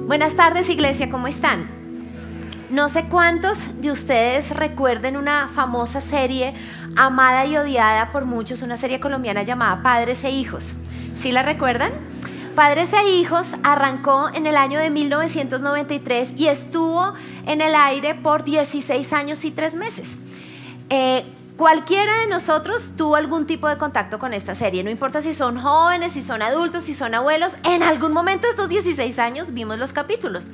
Buenas tardes, iglesia, ¿cómo están? No sé cuántos de ustedes recuerden una famosa serie amada y odiada por muchos, una serie colombiana llamada Padres e Hijos. ¿Sí la recuerdan? Padres e Hijos arrancó en el año de 1993 y estuvo en el aire por 16 años y 3 meses. Cualquiera de nosotros tuvo algún tipo de contacto con esta serie, no importa si son jóvenes, si son adultos, si son abuelos, en algún momento de estos 16 años vimos los capítulos.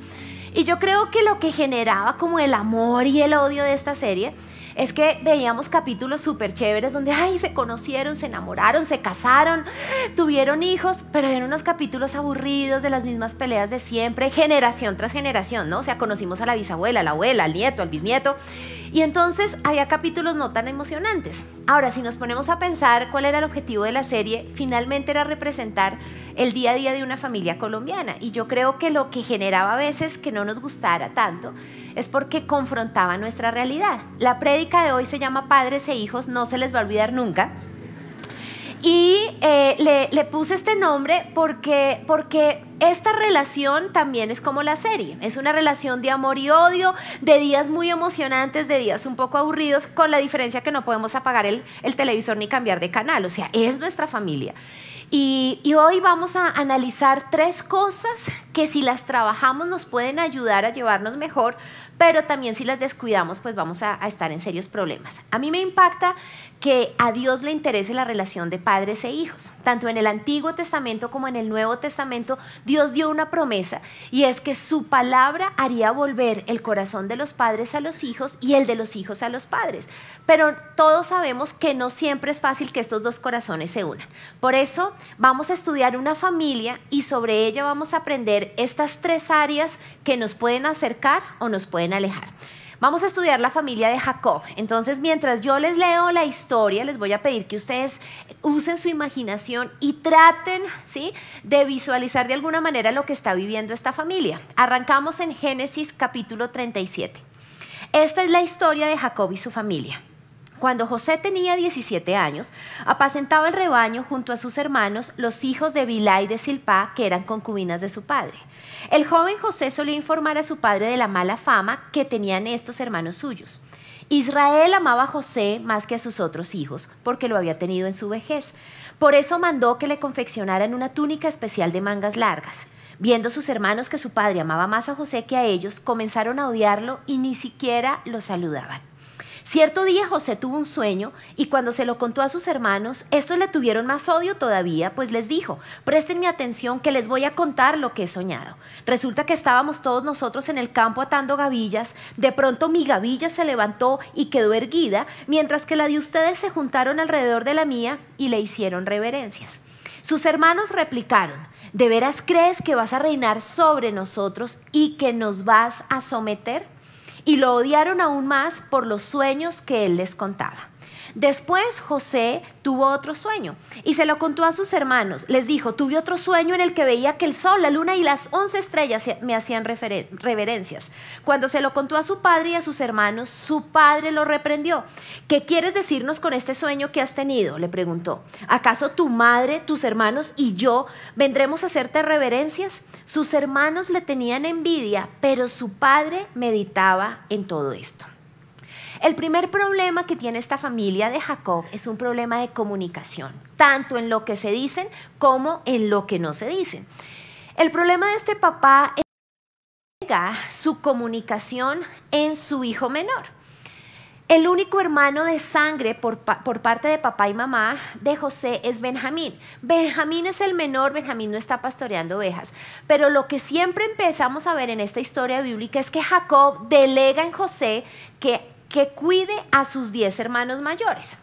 Y yo creo que lo que generaba como el amor y el odio de esta serie es que veíamos capítulos súper chéveres donde se conocieron, se enamoraron, se casaron, tuvieron hijos, pero eran unos capítulos aburridos de las mismas peleas de siempre, generación tras generación, ¿no? O sea, conocimos a la bisabuela, a la abuela, al nieto, al bisnieto, y entonces había capítulos no tan emocionantes. Ahora, si nos ponemos a pensar cuál era el objetivo de la serie, finalmente era representar el día a día de una familia colombiana, y yo creo que lo que generaba a veces que no nos gustara tanto es porque confrontaba nuestra realidad. La prédica de hoy se llama Padres e Hijos, no se les va a olvidar nunca. Y le puse este nombre porque esta relación también es como la serie. Es una relación de amor y odio, de días muy emocionantes, de días un poco aburridos, con la diferencia que no podemos apagar el televisor ni cambiar de canal. O sea, es nuestra familia. Y hoy vamos a analizar 3 cosas que si las trabajamos nos pueden ayudar a llevarnos mejor, pero también si las descuidamos pues vamos a estar en serios problemas. A mí me impacta que a Dios le interese la relación de padres e hijos. Tanto en el Antiguo Testamento como en el Nuevo Testamento Dios dio una promesa, y es que su palabra haría volver el corazón de los padres a los hijos y el de los hijos a los padres. Pero todos sabemos que no siempre es fácil que estos dos corazones se unan. Por eso vamos a estudiar una familia y sobre ella vamos a aprender estas 3 áreas que nos pueden acercar o nos pueden alejar. Vamos a estudiar la familia de Jacob. Entonces, mientras yo les leo la historia, les voy a pedir que ustedes usen su imaginación y traten, ¿sí?, de visualizar de alguna manera lo que está viviendo esta familia. Arrancamos en Génesis capítulo 37. Esta es la historia de Jacob y su familia. Cuando José tenía 17 años, apacentaba el rebaño junto a sus hermanos, los hijos de Bilhá y de Zilpá, que eran concubinas de su padre. El joven José solía informar a su padre de la mala fama que tenían estos hermanos suyos. Israel amaba a José más que a sus otros hijos, porque lo había tenido en su vejez. Por eso mandó que le confeccionaran una túnica especial de mangas largas. Viendo sus hermanos que su padre amaba más a José que a ellos, comenzaron a odiarlo y ni siquiera lo saludaban. Cierto día José tuvo un sueño y cuando se lo contó a sus hermanos, estos le tuvieron más odio todavía, pues les dijo: préstenme atención que les voy a contar lo que he soñado. Resulta que estábamos todos nosotros en el campo atando gavillas, de pronto mi gavilla se levantó y quedó erguida, mientras que la de ustedes se juntaron alrededor de la mía y le hicieron reverencias. Sus hermanos replicaron: ¿de veras crees que vas a reinar sobre nosotros y que nos vas a someter? Y lo odiaron aún más por los sueños que él les contaba. Después José tuvo otro sueño y se lo contó a sus hermanos. Les dijo: tuve otro sueño en el que veía que el sol, la luna y las 11 estrellas me hacían reverencias. Cuando se lo contó a su padre y a sus hermanos, su padre lo reprendió. ¿Qué quieres decirnos con este sueño que has tenido?, le preguntó. ¿Acaso tu madre, tus hermanos y yo vendremos a hacerte reverencias? Sus hermanos le tenían envidia, pero su padre meditaba en todo esto. El primer problema que tiene esta familia de Jacob es un problema de comunicación, tanto en lo que se dicen como en lo que no se dicen. El problema de este papá es su comunicación en su hijo menor. El único hermano de sangre por parte de papá y mamá de José es Benjamín. Benjamín es el menor, Benjamín no está pastoreando ovejas. Pero lo que siempre empezamos a ver en esta historia bíblica es que Jacob delega en José que cuide a sus 10 hermanos mayores.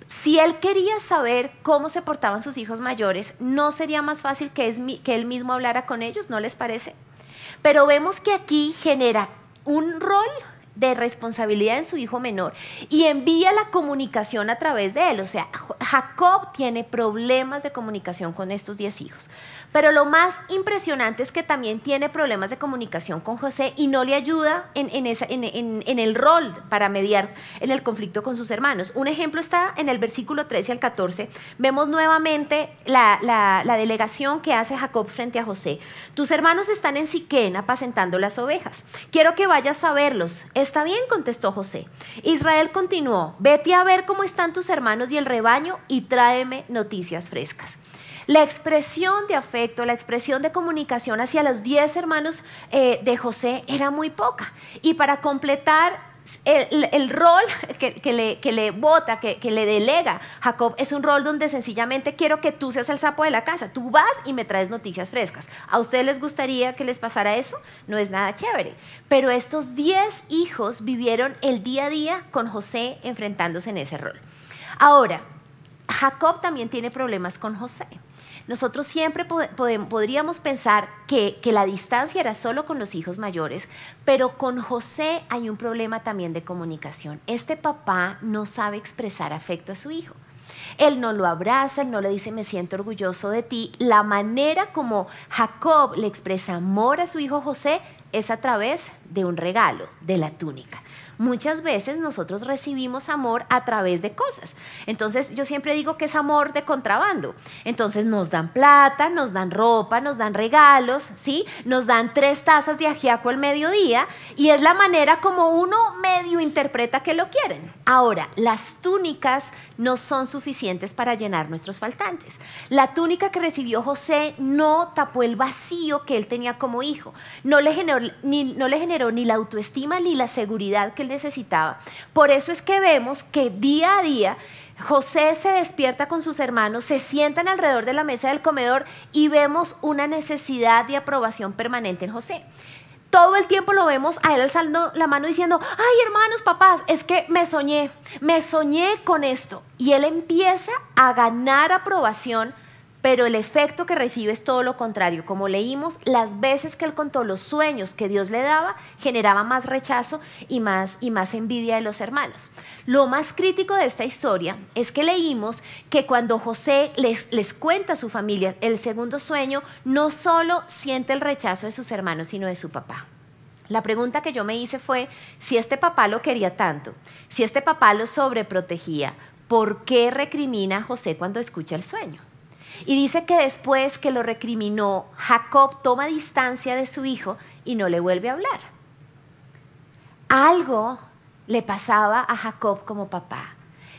Si él quería saber cómo se portaban sus hijos mayores, ¿no sería más fácil que él mismo hablara con ellos? ¿No les parece? Pero vemos que aquí genera un rol de responsabilidad en su hijo menor y envía la comunicación a través de él. O sea, Jacob tiene problemas de comunicación con estos 10 hijos. Pero lo más impresionante es que también tiene problemas de comunicación con José y no le ayuda en el rol para mediar en el conflicto con sus hermanos. Un ejemplo está en el versículo 13 al 14. Vemos nuevamente la delegación que hace Jacob frente a José. Tus hermanos están en Siquén apacentando las ovejas. Quiero que vayas a verlos. Está bien, contestó José. Israel continuó, vete a ver cómo están tus hermanos y el rebaño y tráeme noticias frescas. La expresión de afecto, la expresión de comunicación hacia los 10 hermanos de José era muy poca. Y para completar el rol que le bota, que le delega Jacob, es un rol donde sencillamente quiero que tú seas el sapo de la casa. Tú vas y me traes noticias frescas. ¿A ustedes les gustaría que les pasara eso? No es nada chévere. Pero estos 10 hijos vivieron el día a día con José enfrentándose en ese rol. Ahora, Jacob también tiene problemas con José. Nosotros siempre podríamos pensar que la distancia era solo con los hijos mayores, pero con José hay un problema también de comunicación. Este papá no sabe expresar afecto a su hijo. Él no lo abraza, él no le dice me siento orgulloso de ti. La manera como Jacob le expresa amor a su hijo José es a través de un regalo, de la túnica. Muchas veces nosotros recibimos amor a través de cosas. Entonces yo siempre digo que es amor de contrabando. Entonces nos dan plata, nos dan ropa, nos dan regalos, ¿sí? Nos dan 3 tazas de ajiaco al mediodía y es la manera como uno medio interpreta que lo quieren. Ahora, las túnicas no son suficientes para llenar nuestros faltantes. La túnica que recibió José no tapó el vacío que él tenía como hijo. No le generó ni la autoestima ni la seguridad que él necesitaba. Por eso es que vemos que día a día José se despierta con sus hermanos, se sientan alrededor de la mesa del comedor y vemos una necesidad de aprobación permanente en José. Todo el tiempo lo vemos a él alzando la mano diciendo, ay hermanos, papás, es que me soñé con esto. Y él empieza a ganar aprobación, pero el efecto que recibe es todo lo contrario. Como leímos, las veces que él contó los sueños que Dios le daba, generaba más rechazo y más envidia de los hermanos. Lo más crítico de esta historia es que leímos que cuando José les cuenta a su familia el segundo sueño, no solo siente el rechazo de sus hermanos, sino de su papá. La pregunta que yo me hice fue, si este papá lo quería tanto, si este papá lo sobreprotegía, ¿por qué recrimina a José cuando escucha el sueño? Y dice que después que lo recriminó, Jacob toma distancia de su hijo y no le vuelve a hablar. Algo le pasaba a Jacob como papá,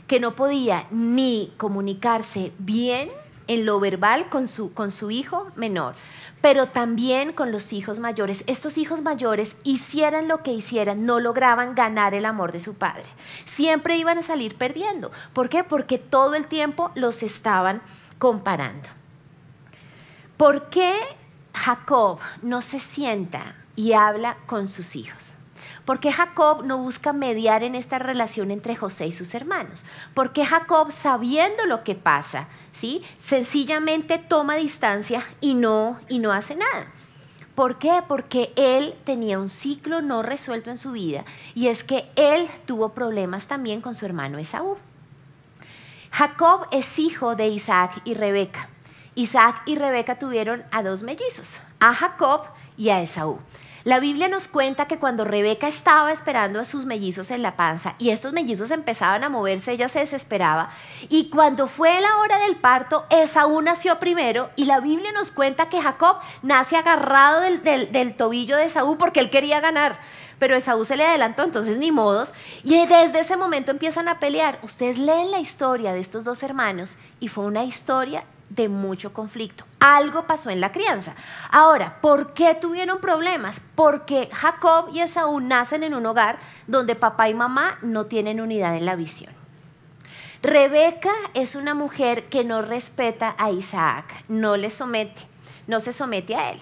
que no podía ni comunicarse bien en lo verbal con su hijo menor, pero también con los hijos mayores. Estos hijos mayores, hicieran lo que hicieran, no lograban ganar el amor de su padre. Siempre iban a salir perdiendo. ¿Por qué? Porque todo el tiempo los estaban comparando. ¿Por qué Jacob no se sienta y habla con sus hijos? ¿Por qué Jacob no busca mediar en esta relación entre José y sus hermanos? ¿Por qué Jacob, sabiendo lo que pasa, ¿sí?, sencillamente toma distancia y no hace nada? ¿Por qué? Porque él tenía un ciclo no resuelto en su vida, y es que él tuvo problemas también con su hermano Esaú. Jacob es hijo de Isaac y Rebeca. Isaac y Rebeca tuvieron a 2 mellizos, a Jacob y a Esaú. La Biblia nos cuenta que cuando Rebeca estaba esperando a sus mellizos en la panza y estos mellizos empezaban a moverse, ella se desesperaba, y cuando fue la hora del parto, Esaú nació primero, y la Biblia nos cuenta que Jacob nace agarrado del tobillo de Esaú porque él quería ganar, pero Esaú se le adelantó, entonces ni modos, y desde ese momento empiezan a pelear. Ustedes leen la historia de estos 2 hermanos y fue una historia de mucho conflicto. Algo pasó en la crianza. Ahora, ¿por qué tuvieron problemas? Porque Jacob y Esaú nacen en un hogar donde papá y mamá no tienen unidad en la visión. Rebeca es una mujer que no respeta a Isaac, no se somete a él.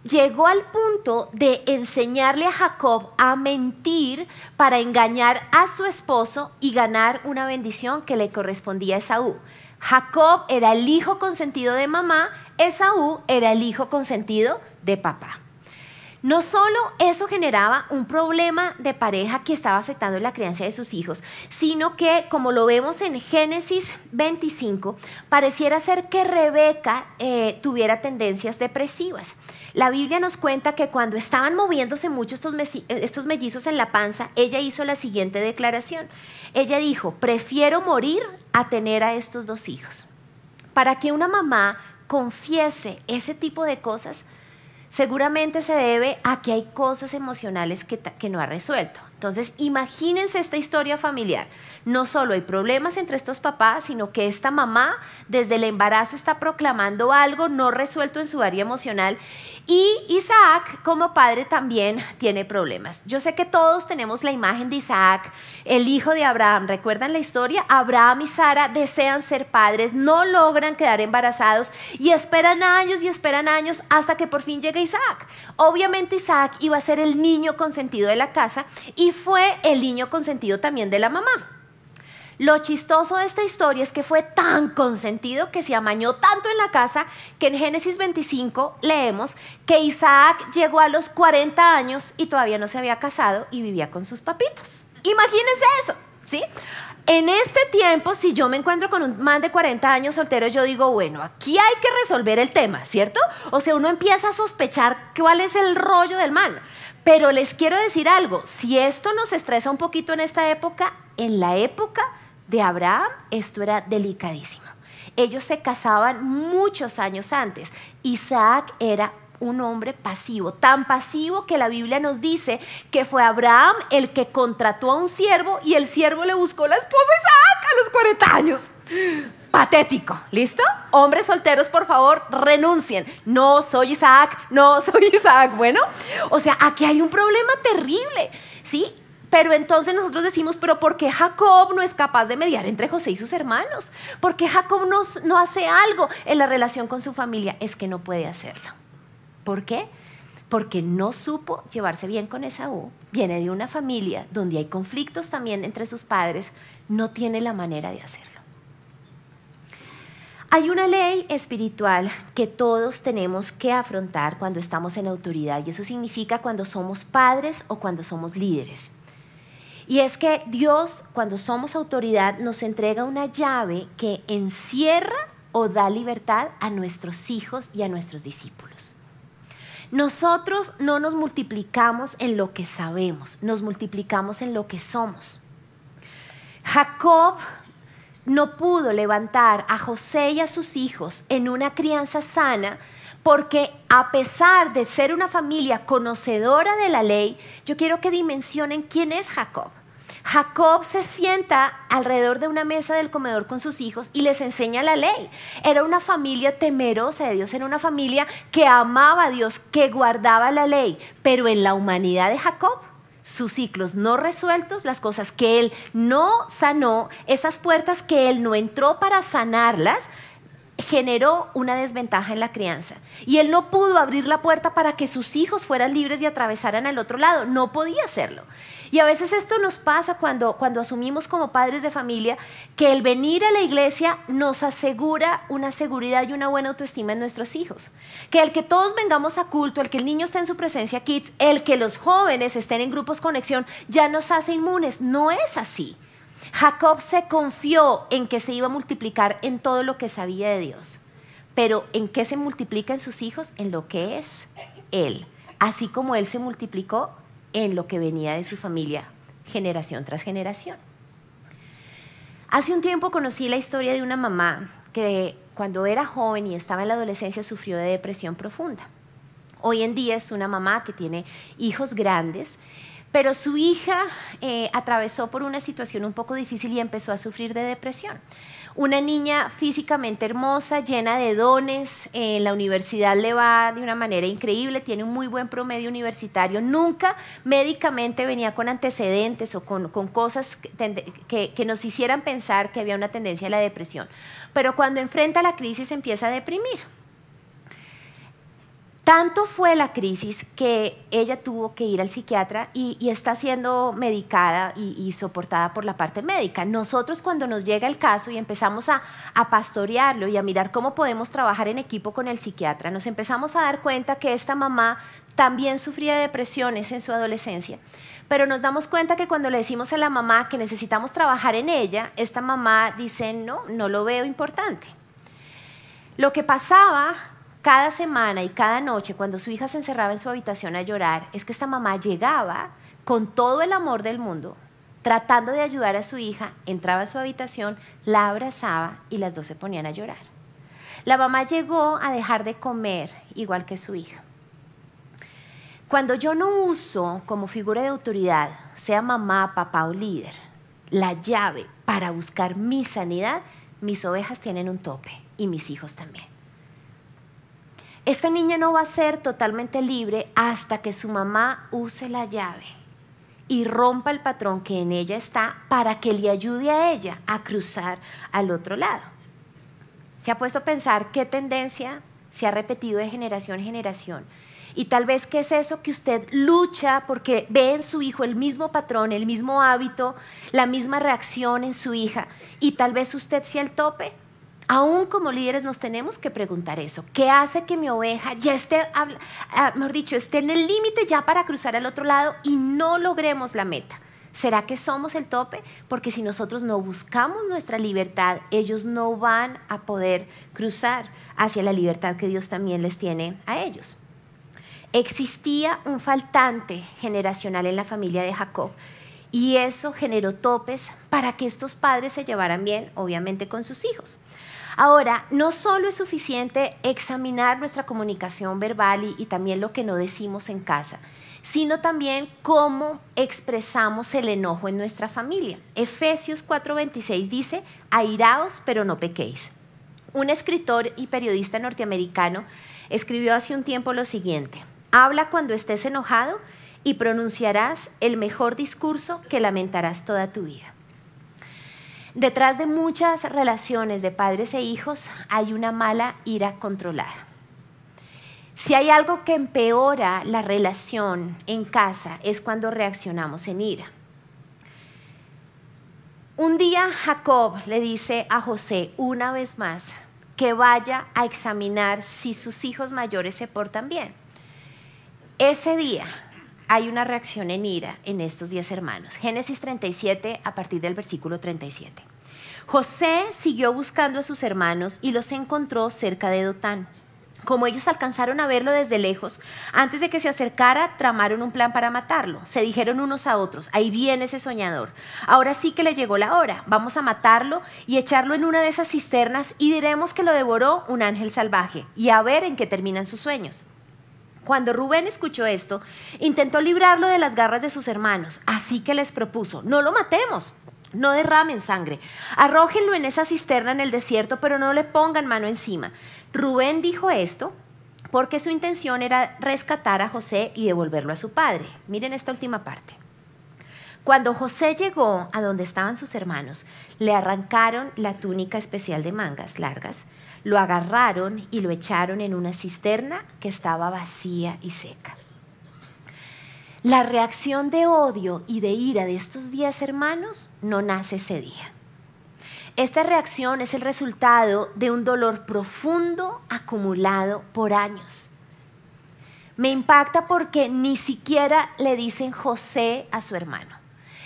Llegó al punto de enseñarle a Jacob a mentir para engañar a su esposo y ganar una bendición que le correspondía a Esaú. Jacob era el hijo consentido de mamá, Esaú era el hijo consentido de papá. No solo eso generaba un problema de pareja que estaba afectando la crianza de sus hijos, sino que, como lo vemos en Génesis 25, pareciera ser que Rebeca tuviera tendencias depresivas. La Biblia nos cuenta que cuando estaban moviéndose mucho estos mellizos en la panza, ella hizo la siguiente declaración. Ella dijo: prefiero morir a tener a estos 2 hijos. Para que una mamá confiese ese tipo de cosas, seguramente se debe a que hay cosas emocionales que no ha resuelto. Entonces, imagínense esta historia familiar. No solo hay problemas entre estos papás, sino que esta mamá desde el embarazo está proclamando algo no resuelto en su área emocional. Y Isaac, como padre, también tiene problemas. Yo sé que todos tenemos la imagen de Isaac, el hijo de Abraham. ¿Recuerdan la historia? Abraham y Sara desean ser padres, no logran quedar embarazados y esperan años hasta que por fin llega Isaac. Obviamente Isaac iba a ser el niño consentido de la casa y fue el niño consentido también de la mamá. Lo chistoso de esta historia es que fue tan consentido que se amañó tanto en la casa que en Génesis 25 leemos que Isaac llegó a los 40 años y todavía no se había casado y vivía con sus papitos. Imagínense eso, ¿sí? En este tiempo, si yo me encuentro con un man de 40 años soltero, yo digo, bueno, aquí hay que resolver el tema, ¿cierto? O sea, uno empieza a sospechar cuál es el rollo del man. Pero les quiero decir algo, si esto nos estresa un poquito en esta época, en la época de Abraham, esto era delicadísimo. Ellos se casaban muchos años antes. Isaac era un hombre pasivo, tan pasivo que la Biblia nos dice que fue Abraham el que contrató a un siervo y el siervo le buscó la esposa a Isaac a los 40 años. Patético, ¿listo? Hombres solteros, por favor, renuncien. No soy Isaac, no soy Isaac. Bueno, o sea, aquí hay un problema terrible, ¿sí? Pero entonces nosotros decimos, pero ¿por qué Jacob no es capaz de mediar entre José y sus hermanos? ¿Por qué Jacob no hace algo en la relación con su familia? Es que no puede hacerlo. ¿Por qué? Porque no supo llevarse bien con Esaú. Viene de una familia donde hay conflictos también entre sus padres. No tiene la manera de hacerlo. Hay una ley espiritual que todos tenemos que afrontar cuando estamos en autoridad, y eso significa cuando somos padres o cuando somos líderes. Y es que Dios, cuando somos autoridad, nos entrega una llave que encierra o da libertad a nuestros hijos y a nuestros discípulos. Nosotros no nos multiplicamos en lo que sabemos, nos multiplicamos en lo que somos. Jacob no pudo levantar a José y a sus hijos en una crianza sana porque, a pesar de ser una familia conocedora de la ley, yo quiero que dimensionen quién es Jacob. Jacob se sienta alrededor de una mesa del comedor con sus hijos y les enseña la ley. Era una familia temerosa de Dios, era una familia que amaba a Dios, que guardaba la ley. Pero en la humanidad de Jacob, sus ciclos no resueltos, las cosas que él no sanó, esas puertas que él no entró para sanarlas, generó una desventaja en la crianza. Y él no pudo abrir la puerta para que sus hijos fueran libres y atravesaran al otro lado. No podía hacerlo. Y a veces esto nos pasa cuando asumimos como padres de familia que el venir a la iglesia nos asegura una seguridad y una buena autoestima en nuestros hijos. Que el que todos vengamos a culto, el que el niño esté en su presencia kids, el que los jóvenes estén en grupos conexión, ya nos hace inmunes. No es así. Jacob se confió en que se iba a multiplicar en todo lo que sabía de Dios. Pero ¿en qué se multiplica en sus hijos? En lo que es él. Así como él se multiplicó en lo que venía de su familia, generación tras generación. Hace un tiempo conocí la historia de una mamá que cuando era joven y estaba en la adolescencia sufrió de depresión profunda. Hoy en día es una mamá que tiene hijos grandes, pero su hija atravesó por una situación un poco difícil y empezó a sufrir de depresión. Una niña físicamente hermosa, llena de dones, en la universidad le va de una manera increíble, tiene un muy buen promedio universitario, nunca médicamente venía con antecedentes o con cosas que nos hicieran pensar que había una tendencia a la depresión. Pero cuando enfrenta la crisis empieza a deprimir. Tanto fue la crisis que ella tuvo que ir al psiquiatra y está siendo medicada y soportada por la parte médica. Nosotros, cuando nos llega el caso y empezamos a pastorearlo y a mirar cómo podemos trabajar en equipo con el psiquiatra, nos empezamos a dar cuenta que esta mamá también sufría de depresiones en su adolescencia. Pero nos damos cuenta que cuando le decimos a la mamá que necesitamos trabajar en ella, esta mamá dice, no lo veo importante. Lo que pasaba cada semana y cada noche, cuando su hija se encerraba en su habitación a llorar, es que esta mamá llegaba con todo el amor del mundo, tratando de ayudar a su hija, entraba a su habitación, la abrazaba y las dos se ponían a llorar. La mamá llegó a dejar de comer igual que su hija. Cuando yo no uso como figura de autoridad, sea mamá, papá o líder, la llave para buscar mi sanidad, mis ovejas tienen un tope y mis hijos también. Esta niña no va a ser totalmente libre hasta que su mamá use la llave y rompa el patrón que en ella está para que le ayude a ella a cruzar al otro lado. ¿Se ha puesto a pensar qué tendencia se ha repetido de generación en generación? Y tal vez qué es eso que usted lucha porque ve en su hijo el mismo patrón, el mismo hábito, la misma reacción en su hija y tal vez usted sea el tope. Aún como líderes nos tenemos que preguntar eso. ¿Qué hace que mi oveja ya esté, mejor dicho, esté en el límite ya para cruzar al otro lado y no logremos la meta? ¿Será que somos el tope? Porque si nosotros no buscamos nuestra libertad, ellos no van a poder cruzar hacia la libertad que Dios también les tiene a ellos. Existía un faltante generacional en la familia de Jacob y eso generó topes para que estos padres se llevaran bien, obviamente, con sus hijos. Ahora, no solo es suficiente examinar nuestra comunicación verbal y también lo que no decimos en casa, sino también cómo expresamos el enojo en nuestra familia. Efesios 4:26 dice, airaos pero no pequéis. Un escritor y periodista norteamericano escribió hace un tiempo lo siguiente, habla cuando estés enojado y pronunciarás el mejor discurso que lamentarás toda tu vida. Detrás de muchas relaciones de padres e hijos hay una mala ira controlada. Si hay algo que empeora la relación en casa es cuando reaccionamos en ira. Un día Jacob le dice a José una vez más que vaya a examinar si sus hijos mayores se portan bien. Ese día hay una reacción en ira en estos 10 hermanos. Génesis 37 a partir del versículo 37. José siguió buscando a sus hermanos y los encontró cerca de Dotán. Como ellos alcanzaron a verlo desde lejos, antes de que se acercara, tramaron un plan para matarlo. Se dijeron unos a otros, ahí viene ese soñador. Ahora sí que le llegó la hora, vamos a matarlo y echarlo en una de esas cisternas y diremos que lo devoró un ángel salvaje y a ver en qué terminan sus sueños. Cuando Rubén escuchó esto, intentó librarlo de las garras de sus hermanos, así que les propuso, no lo matemos, no derramen sangre, arrójenlo en esa cisterna en el desierto, pero no le pongan mano encima. Rubén dijo esto porque su intención era rescatar a José y devolverlo a su padre. Miren esta última parte. Cuando José llegó a donde estaban sus hermanos, le arrancaron la túnica especial de mangas largas, lo agarraron y lo echaron en una cisterna que estaba vacía y seca. La reacción de odio y de ira de estos 10 hermanos no nace ese día. Esta reacción es el resultado de un dolor profundo acumulado por años. Me impacta porque ni siquiera le dicen José a su hermano.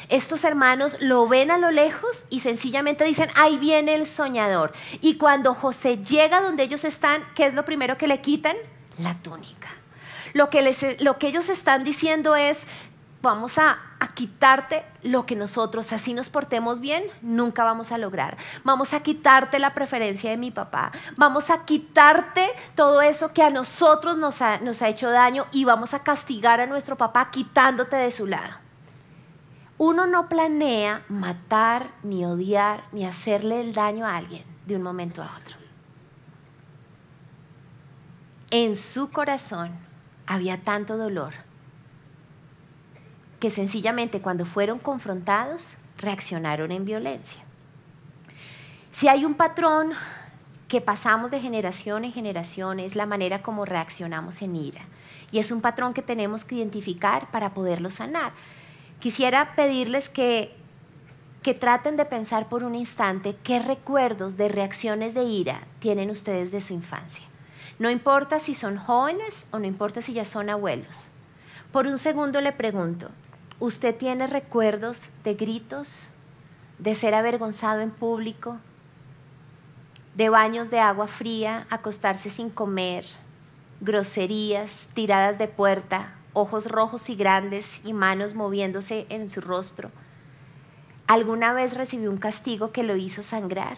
Estos hermanos lo ven a lo lejos y sencillamente dicen, ahí viene el soñador. Y cuando José llega donde ellos están, ¿qué es lo primero que le quitan? La túnica. Lo que ellos están diciendo es, vamos a quitarte lo que nosotros, así nos portemos bien, nunca vamos a lograr. Vamos a quitarte la preferencia de mi papá. Vamos a quitarte todo eso que a nosotros nos ha hecho daño y vamos a castigar a nuestro papá quitándote de su lado. Uno no planea matar, ni odiar, ni hacerle el daño a alguien de un momento a otro. En su corazón había tanto dolor que sencillamente cuando fueron confrontados reaccionaron en violencia. Si hay un patrón que pasamos de generación en generación es la manera como reaccionamos en ira. Y es un patrón que tenemos que identificar para poderlo sanar. Quisiera pedirles que traten de pensar por un instante qué recuerdos de reacciones de ira tienen ustedes de su infancia. No importa si son jóvenes o no importa si ya son abuelos. Por un segundo le pregunto, ¿usted tiene recuerdos de gritos, de ser avergonzado en público, de baños de agua fría, acostarse sin comer, groserías, tiradas de puerta, ojos rojos y grandes y manos moviéndose en su rostro? ¿Alguna vez recibió un castigo que lo hizo sangrar?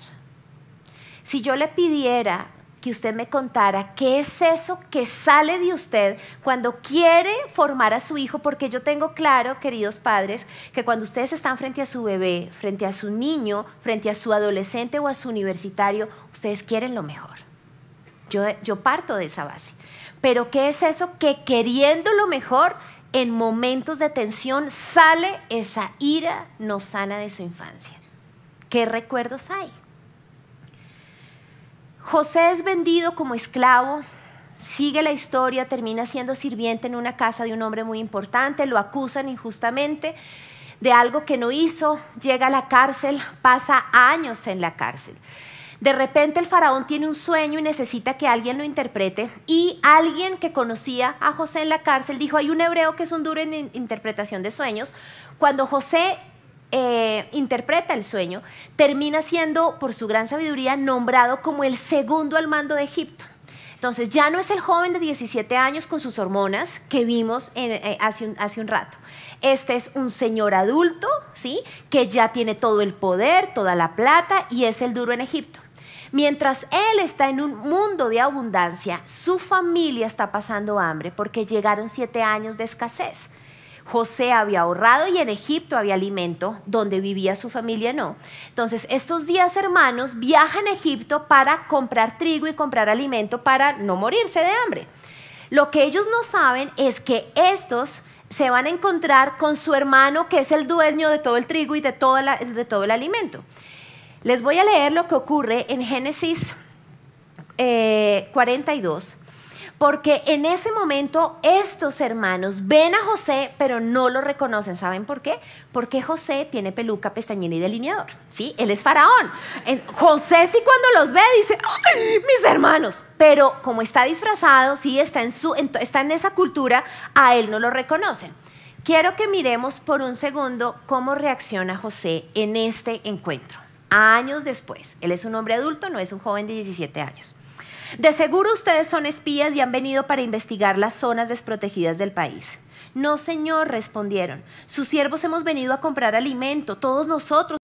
Si yo le pidiera que usted me contara qué es eso que sale de usted cuando quiere formar a su hijo, porque yo tengo claro, queridos padres, que cuando ustedes están frente a su bebé, frente a su niño, frente a su adolescente o a su universitario, ustedes quieren lo mejor. Yo parto de esa base. Pero ¿qué es eso que queriendo lo mejor, en momentos de tensión sale esa ira no sana de su infancia? ¿Qué recuerdos hay? José es vendido como esclavo, sigue la historia, termina siendo sirviente en una casa de un hombre muy importante, lo acusan injustamente de algo que no hizo, llega a la cárcel, pasa años en la cárcel. De repente el faraón tiene un sueño y necesita que alguien lo interprete, y alguien que conocía a José en la cárcel dijo, hay un hebreo que es un duro en interpretación de sueños. Cuando José interpreta el sueño, termina siendo, por su gran sabiduría, nombrado como el segundo al mando de Egipto. Entonces ya no es el joven de 17 años con sus hormonas que vimos hace un rato. Este es un señor adulto, ¿sí?, que ya tiene todo el poder, toda la plata, y es el duro en Egipto. Mientras él está en un mundo de abundancia, su familia está pasando hambre porque llegaron 7 años de escasez. José había ahorrado y en Egipto había alimento, donde vivía su familia no. Entonces estos 10 hermanos viajan a Egipto para comprar trigo y comprar alimento para no morirse de hambre. Lo que ellos no saben es que estos se van a encontrar con su hermano, que es el dueño de todo el trigo y de todo el alimento. Les voy a leer lo que ocurre en Génesis 42, porque en ese momento estos hermanos ven a José, pero no lo reconocen. ¿Saben por qué? Porque José tiene peluca, pestañina y delineador, ¿sí? Él es faraón. José sí, cuando los ve dice, ¡ay, mis hermanos! Pero como está disfrazado, ¿sí?, está en esa cultura, a él no lo reconocen. Quiero que miremos por un segundo cómo reacciona José en este encuentro. Años después, él es un hombre adulto, no es un joven de 17 años. De seguro ustedes son espías y han venido para investigar las zonas desprotegidas del país. No, señor, respondieron. Sus siervos hemos venido a comprar alimento, todos nosotros,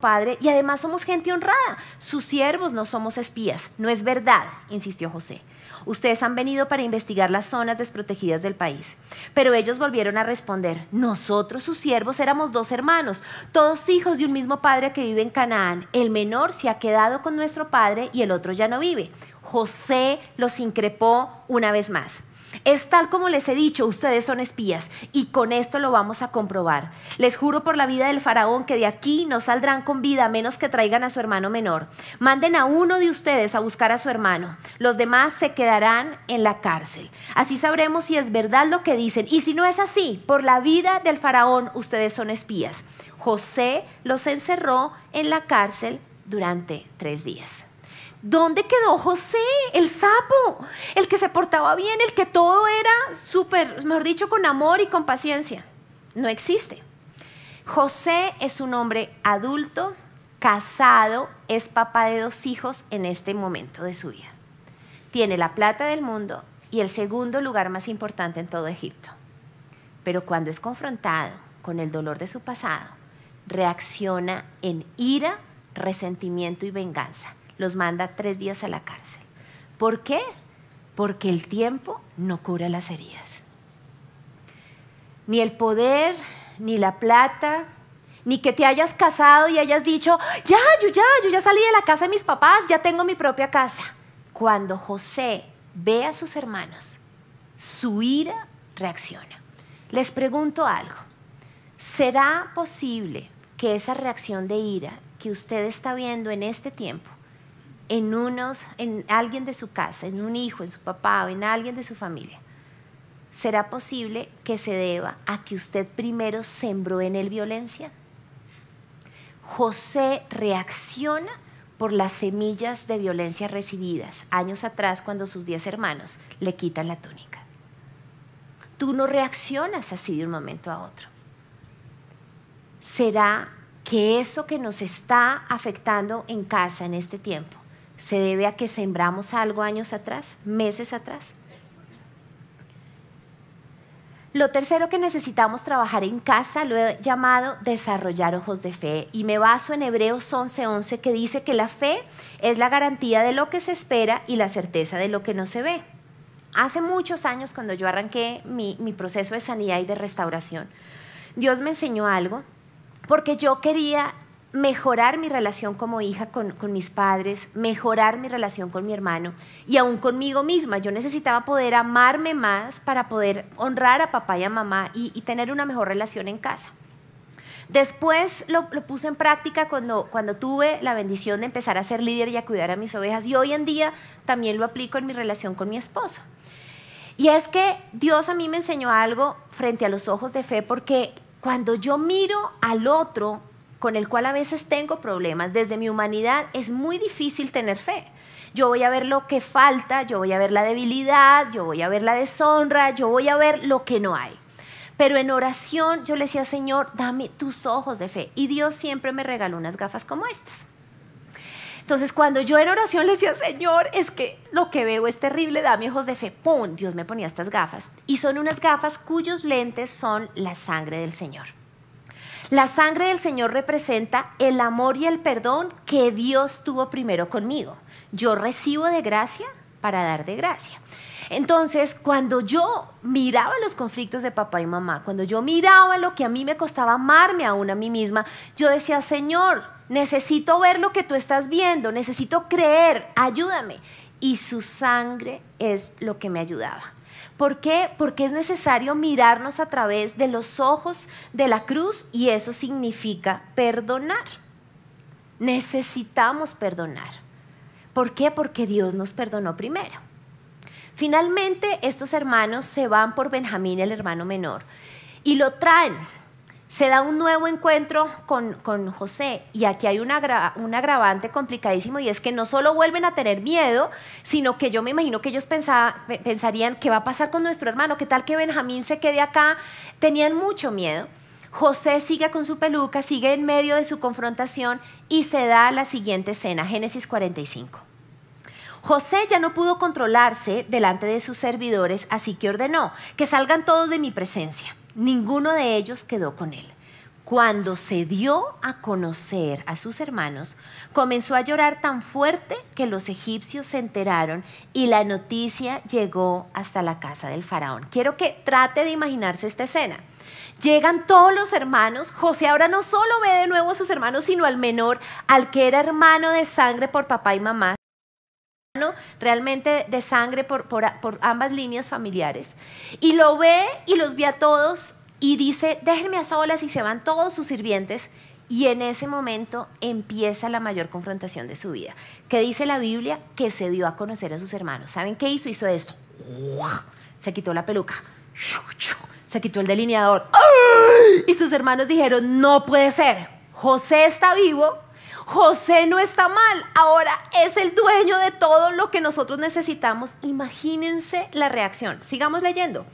padre, y además somos gente honrada. Sus siervos no somos espías. No es verdad, insistió José. Ustedes han venido para investigar las zonas desprotegidas del país. Pero ellos volvieron a responder, nosotros, sus siervos, éramos 2 hermanos, todos hijos de un mismo padre que vive en Canaán. El menor se ha quedado con nuestro padre y el otro ya no vive. José los increpó una vez más. Es tal como les he dicho, ustedes son espías, y con esto lo vamos a comprobar. Les juro por la vida del faraón que de aquí no saldrán con vida a menos que traigan a su hermano menor. Manden a uno de ustedes a buscar a su hermano. Los demás se quedarán en la cárcel. Así sabremos si es verdad lo que dicen, y si no es así, por la vida del faraón ustedes son espías. José los encerró en la cárcel durante 3 días. ¿Dónde quedó José, el sapo? El que se portaba bien, el que todo era súper, mejor dicho, con amor y con paciencia. No existe. José es un hombre adulto, casado, es papá de 2 hijos en este momento de su vida. Tiene la plata del mundo y el segundo lugar más importante en todo Egipto. Pero cuando es confrontado con el dolor de su pasado, reacciona en ira, resentimiento y venganza. Los manda 3 días a la cárcel. ¿Por qué? Porque el tiempo no cura las heridas. Ni el poder, ni la plata, ni que te hayas casado y hayas dicho, yo ya salí de la casa de mis papás, ya tengo mi propia casa. Cuando José ve a sus hermanos, su ira reacciona. Les pregunto algo, ¿será posible que esa reacción de ira que usted está viendo en este tiempo en alguien de su casa, en un hijo, en su papá o en alguien de su familia, ¿será posible que se deba a que usted primero sembró en él violencia? José reacciona por las semillas de violencia recibidas años atrás cuando sus 10 hermanos le quitan la túnica. Tú no reaccionas así de un momento a otro. ¿Será que eso que nos está afectando en casa en este tiempo se debe a que sembramos algo años atrás, meses atrás? Lo tercero que necesitamos trabajar en casa lo he llamado desarrollar ojos de fe, y me baso en Hebreos 11:11, que dice que la fe es la garantía de lo que se espera y la certeza de lo que no se ve. Hace muchos años, cuando yo arranqué mi proceso de sanidad y de restauración, Dios me enseñó algo, porque yo quería mejorar mi relación como hija con mis padres, mejorar mi relación con mi hermano y aún conmigo misma. Yo necesitaba poder amarme más para poder honrar a papá y a mamá y tener una mejor relación en casa. Después lo puse en práctica cuando tuve la bendición de empezar a ser líder y a cuidar a mis ovejas, y hoy en día también lo aplico en mi relación con mi esposo. Y es que Dios a mí me enseñó algo frente a los ojos de fe, porque cuando yo miro al otro con el cual a veces tengo problemas, desde mi humanidad es muy difícil tener fe. Yo voy a ver lo que falta, yo voy a ver la debilidad, yo voy a ver la deshonra, yo voy a ver lo que no hay. Pero en oración yo le decía, Señor, dame tus ojos de fe. Y Dios siempre me regaló unas gafas como estas. Entonces, cuando yo en oración le decía, Señor, es que lo que veo es terrible, dame ojos de fe, ¡pum! Dios me ponía estas gafas. Y son unas gafas cuyos lentes son la sangre del Señor. La sangre del Señor representa el amor y el perdón que Dios tuvo primero conmigo. Yo recibo de gracia para dar de gracia. Entonces, cuando yo miraba los conflictos de papá y mamá, cuando yo miraba lo que a mí me costaba amarme aún a mí misma, yo decía, Señor, necesito ver lo que tú estás viendo, necesito creer, ayúdame. Y su sangre es lo que me ayudaba. ¿Por qué? Porque es necesario mirarnos a través de los ojos de la cruz, y eso significa perdonar. Necesitamos perdonar. ¿Por qué? Porque Dios nos perdonó primero. Finalmente, estos hermanos se van por Benjamín, el hermano menor, y lo traen. Se da un nuevo encuentro con José, y aquí hay un agravante complicadísimo, y es que no solo vuelven a tener miedo, sino que yo me imagino que ellos pensarían, ¿qué va a pasar con nuestro hermano? ¿Qué tal que Benjamín se quede acá? Tenían mucho miedo. José sigue con su peluca, sigue en medio de su confrontación, y se da la siguiente escena, Génesis 45. José ya no pudo controlarse delante de sus servidores, así que ordenó que salgan todos de mi presencia. Ninguno de ellos quedó con él. Cuando se dio a conocer a sus hermanos, comenzó a llorar tan fuerte que los egipcios se enteraron y la noticia llegó hasta la casa del faraón. Quiero que trate de imaginarse esta escena. Llegan todos los hermanos. José ahora no solo ve de nuevo a sus hermanos, sino al menor, al que era hermano de sangre por papá y mamá, realmente de sangre por ambas líneas familiares, y lo ve y los ve a todos y dice, déjenme a solas, y se van todos sus sirvientes, y en ese momento empieza la mayor confrontación de su vida. ¿Qué dice la Biblia? Que se dio a conocer a sus hermanos. ¿Saben qué hizo? Hizo esto, se quitó la peluca, se quitó el delineador, y sus hermanos dijeron, no puede ser, José está vivo, José no está mal, ahora es el dueño de todo lo que nosotros necesitamos. Imagínense la reacción. Sigamos leyendo.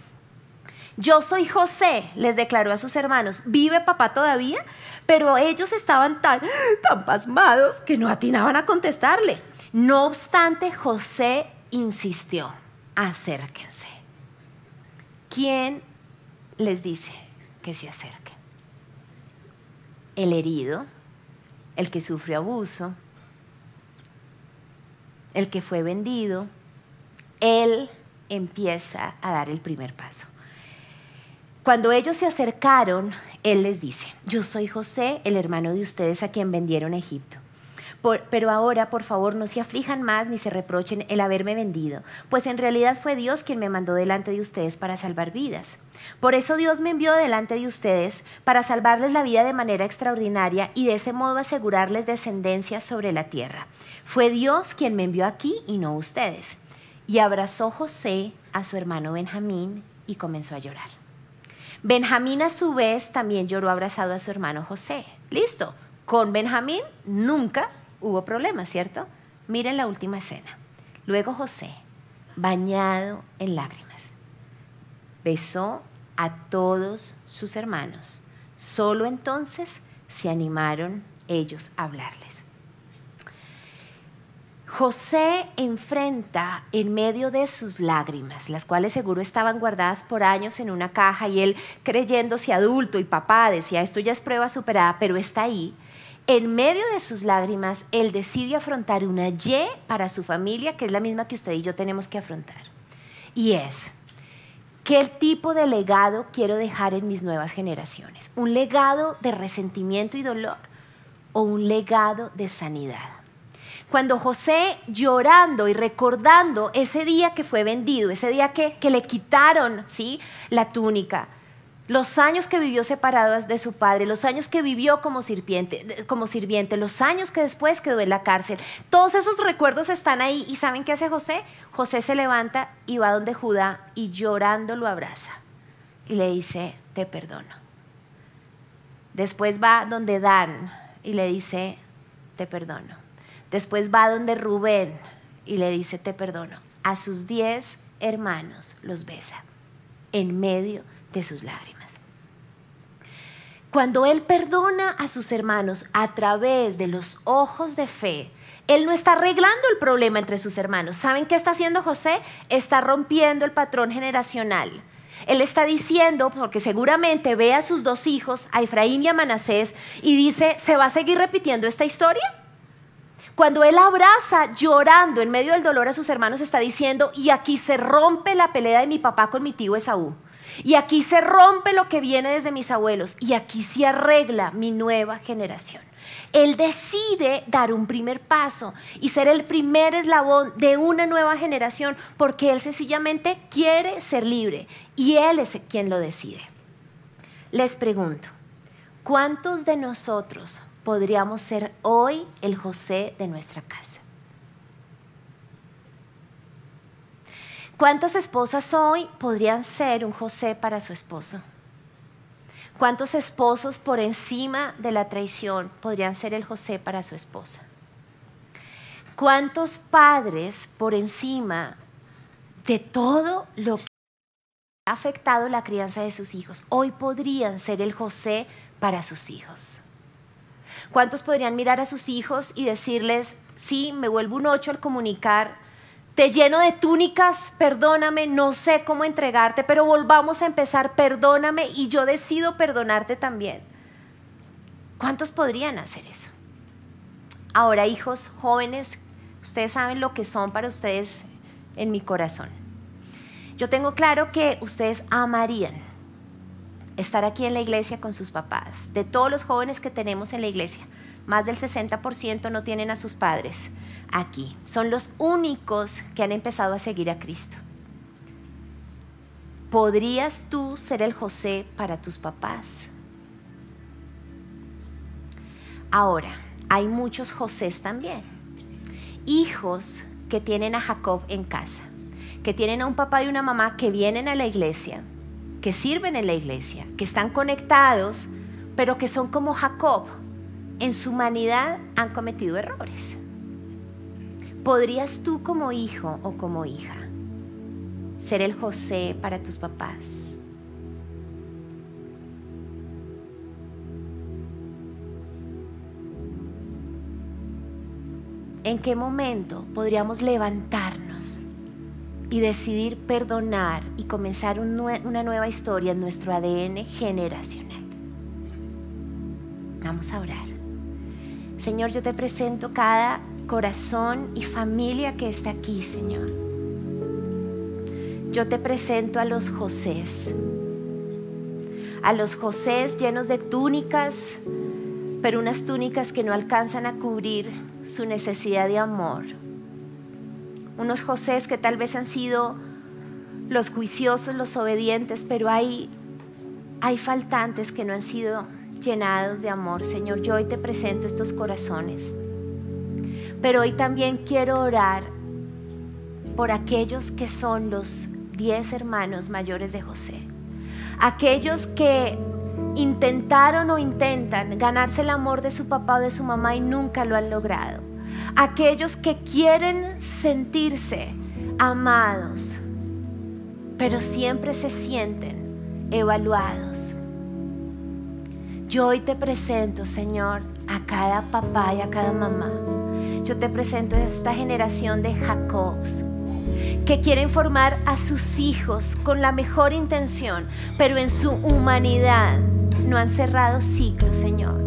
Yo soy José, les declaró a sus hermanos. ¿Vive papá todavía? Pero ellos estaban tan pasmados que no atinaban a contestarle. No obstante, José insistió, acérquense. ¿Quién les dice que se acerquen? El herido, el que sufrió abuso, el que fue vendido. Él empieza a dar el primer paso. Cuando ellos se acercaron, él les dice, yo soy José, el hermano de ustedes a quien vendieron a Egipto. Pero ahora, por favor, no se aflijan más ni se reprochen el haberme vendido, pues en realidad fue Dios quien me mandó delante de ustedes para salvar vidas. Por eso Dios me envió delante de ustedes para salvarles la vida de manera extraordinaria y de ese modo asegurarles descendencia sobre la tierra. Fue Dios quien me envió aquí y no ustedes. Y abrazó José a su hermano Benjamín y comenzó a llorar. Benjamín a su vez también lloró abrazado a su hermano José. Listo, con Benjamín nunca hubo problema, ¿cierto? Miren la última escena. Luego José, bañado en lágrimas, besó a todos sus hermanos. Solo entonces se animaron ellos a hablarles. José enfrenta en medio de sus lágrimas, las cuales seguro estaban guardadas por años en una caja, y él, creyéndose adulto y papá, decía, esto ya es prueba superada, pero está ahí. En medio de sus lágrimas, él decide afrontar una Y para su familia, que es la misma que usted y yo tenemos que afrontar. Y es, ¿qué tipo de legado quiero dejar en mis nuevas generaciones? ¿Un legado de resentimiento y dolor o un legado de sanidad? Cuando José, llorando y recordando ese día que fue vendido, ese día que le quitaron, ¿sí?, la túnica, los años que vivió separado de su padre, los años que vivió como sirviente, los años que después quedó en la cárcel, todos esos recuerdos están ahí. ¿Y saben qué hace José? José se levanta y va donde Judá y llorando lo abraza y le dice, te perdono. Después va donde Dan y le dice, te perdono. Después va donde Rubén y le dice, te perdono. A sus 10 hermanos los besa en medio de sus lágrimas. Cuando él perdona a sus hermanos a través de los ojos de fe, él no está arreglando el problema entre sus hermanos. ¿Saben qué está haciendo José? Está rompiendo el patrón generacional. Él está diciendo, porque seguramente ve a sus 2 hijos, a Efraín y a Manasés, y dice, ¿se va a seguir repitiendo esta historia? Cuando él abraza llorando en medio del dolor a sus hermanos, está diciendo, y aquí se rompe la pelea de mi papá con mi tío Esaú, y aquí se rompe lo que viene desde mis abuelos, y aquí se arregla mi nueva generación. Él decide dar un primer paso y ser el primer eslabón de una nueva generación, porque él sencillamente quiere ser libre y él es quien lo decide. Les pregunto, ¿cuántos de nosotros podríamos ser hoy el José de nuestra casa? ¿Cuántas esposas hoy podrían ser un José para su esposo? ¿Cuántos esposos por encima de la traición podrían ser el José para su esposa? ¿Cuántos padres por encima de todo lo que ha afectado la crianza de sus hijos hoy podrían ser el José para sus hijos? ¿Cuántos podrían mirar a sus hijos y decirles, sí, me vuelvo un 8 al comunicar, te lleno de túnicas, perdóname, no sé cómo entregarte, pero volvamos a empezar, perdóname y yo decido perdonarte también? ¿Cuántos podrían hacer eso? Ahora, hijos jóvenes, ustedes saben lo que son para ustedes en mi corazón. Yo tengo claro que ustedes amarían estar aquí en la iglesia con sus papás. De todos los jóvenes que tenemos en la iglesia, más del 60% no tienen a sus padres aquí. Son los únicos que han empezado a seguir a Cristo. ¿Podrías tú ser el José para tus papás? Ahora, hay muchos Josés también. Hijos que tienen a Jacob en casa, que tienen a un papá y una mamá que vienen a la iglesia, que sirven en la iglesia, que están conectados, pero que son como Jacob. En su humanidad han cometido errores. ¿Podrías tú como hijo o como hija ser el José para tus papás? ¿En qué momento podríamos levantarnos y decidir perdonar y comenzar una nueva historia en nuestro ADN generacional? Vamos a orar. Señor, yo te presento cada corazón y familia que está aquí, Señor. Yo te presento a los Josés llenos de túnicas, pero unas túnicas que no alcanzan a cubrir su necesidad de amor. Unos Josés que tal vez han sido los juiciosos, los obedientes, pero hay faltantes que no han sido llenados de amor. Señor, yo hoy te presento estos corazones, pero hoy también quiero orar por aquellos que son los 10 hermanos mayores de José, aquellos que intentaron o intentan ganarse el amor de su papá o de su mamá y nunca lo han logrado, aquellos que quieren sentirse amados pero siempre se sienten evaluados. Yo hoy te presento, Señor, a cada papá y a cada mamá. Yo te presento a esta generación de Jacobs que quieren formar a sus hijos con la mejor intención, pero en su humanidad no han cerrado ciclos, Señor.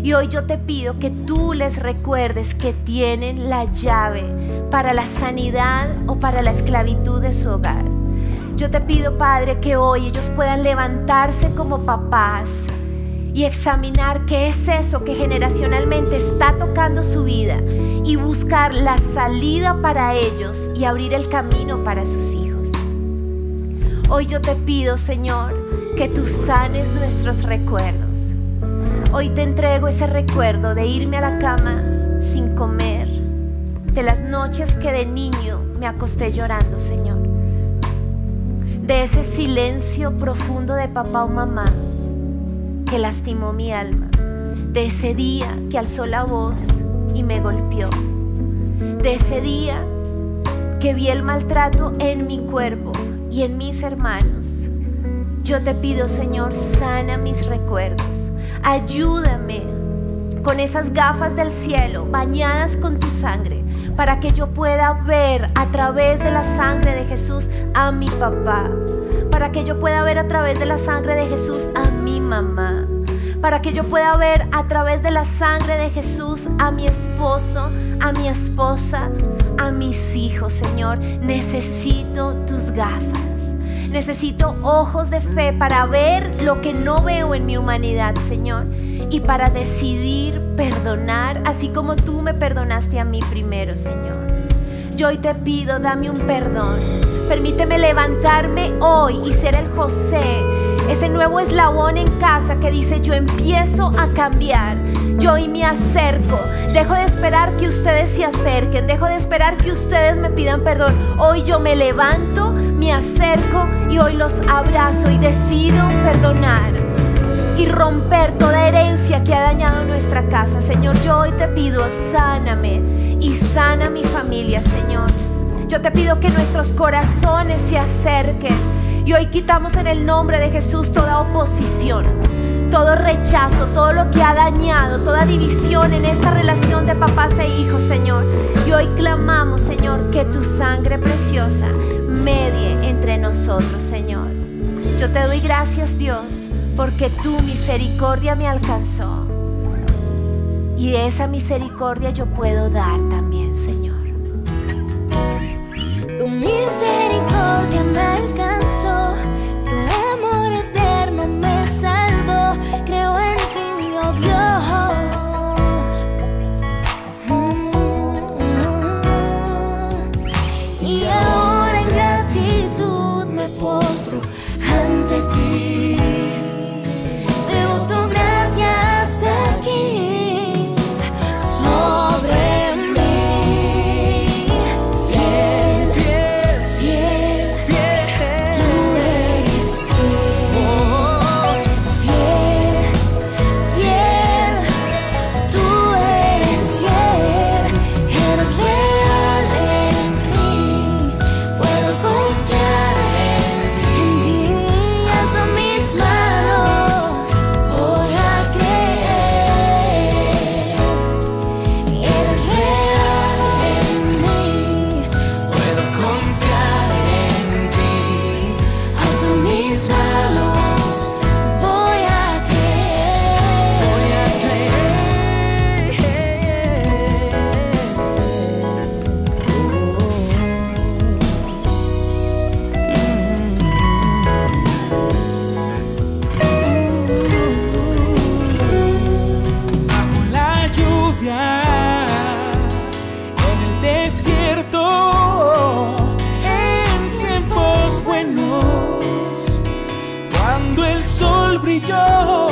Y hoy yo te pido que tú les recuerdes que tienen la llave para la sanidad o para la esclavitud de su hogar. Yo te pido, Padre, que hoy ellos puedan levantarse como papás y examinar qué es eso que generacionalmente está tocando su vida y buscar la salida para ellos y abrir el camino para sus hijos. Hoy yo te pido, Señor, que tú sanes nuestros recuerdos. Hoy te entrego ese recuerdo de irme a la cama sin comer, de las noches que de niño me acosté llorando, Señor, de ese silencio profundo de papá o mamá que lastimó mi alma, de ese día que alzó la voz y me golpeó, de ese día que vi el maltrato en mi cuerpo y en mis hermanos. Yo te pido, Señor, sana mis recuerdos, ayúdame con esas gafas del cielo bañadas con tu sangre, para que yo pueda ver a través de la sangre de Jesús a mi papá, para que yo pueda ver a través de la sangre de Jesús a mi mamá, para que yo pueda ver a través de la sangre de Jesús a mi esposo, a mi esposa, a mis hijos. Señor, necesito tus gafas, necesito ojos de fe para ver lo que no veo en mi humanidad, Señor, y para decidir perdonar así como tú me perdonaste a mí primero, Señor. Yo hoy te pido, dame un perdón. Permíteme levantarme hoy y ser el José, ese nuevo eslabón en casa que dice: yo empiezo a cambiar. Yo hoy me acerco, dejo de esperar que ustedes se acerquen, dejo de esperar que ustedes me pidan perdón. Hoy yo me levanto, me acerco y hoy los abrazo y decido perdonar y romper toda herencia que ha dañado nuestra casa. Señor, yo hoy te pido, sáname y sana mi familia, Señor. Yo te pido que nuestros corazones se acerquen y hoy quitamos en el nombre de Jesús toda oposición, todo rechazo, todo lo que ha dañado, toda división en esta relación de papás e hijos, Señor. Y hoy clamamos, Señor, que tu sangre preciosa medie entre nosotros, Señor. Yo te doy gracias, Dios, porque tu misericordia me alcanzó y de esa misericordia yo puedo dar también, Señor. Tu misericordia me alcanzó, tu amor eterno me salvó. Creo en ti, oh Dios. Y ahora en gratitud me postro ante ti. Veo tu gracia hasta aquí sobre mí. Fiel, fiel, fiel, fiel. Tú cuando el sol brilló.